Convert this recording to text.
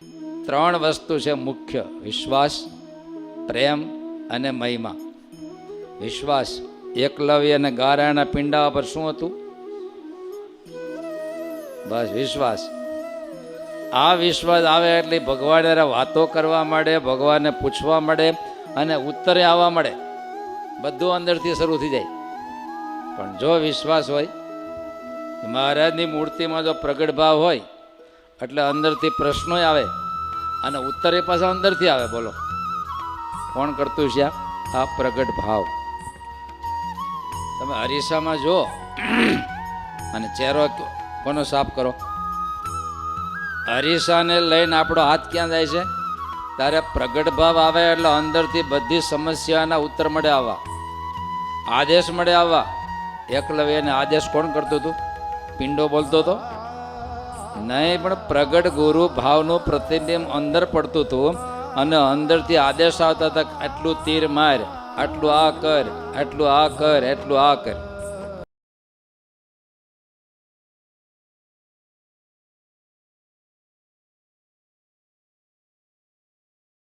ત્રણ વસ્તુ છે મુખ્ય: વિશ્વાસ, પ્રેમ અને મહિમા. વિશ્વાસ. એકલવ્ય અને ગારાના પિંડા પર શું હતું? બસ વિશ્વાસ. આ વિશ્વાસ આવે એટલે ભગવાન વાતો કરવા માંડે, ભગવાનને પૂછવા માંડે અને ઉત્તરે આવવા માંડે. બધું અંદરથી શરૂ થઈ જાય. પણ જો વિશ્વાસ હોય, મહારાજની મૂર્તિમાં જો પ્રગટ ભાવ હોય એટલે અંદરથી પ્રશ્નો આવે અને ઉત્તરે પાછા અંદરથી આવે. બોલો, કોણ કરતું છે આ પ્રગટ ભાવ? તમે અરીસામાં જો અને ચહેરો કોનો સાફ કરો. અરીસાને લઈને આપણો હાથ ક્યાં જાય છે? ત્યારે પ્રગટ ભાવ આવે એટલે અંદરથી બધી સમસ્યાના ઉત્તર મળે આવવા, આદેશ મળે આવવા. એકલવ્યને આદેશ કોણ કરતું હતું? પિંડો બોલતો હતો? નહીં, પણ પ્રગટ ગુરુ ભાવનું પ્રતિબિંબ અંદર પડતું હતું અને અંદરથી આદેશ આવતા હતા, આટલું તીર માર, આટલું આ કર, આટલું આ કર, એટલું આ કર.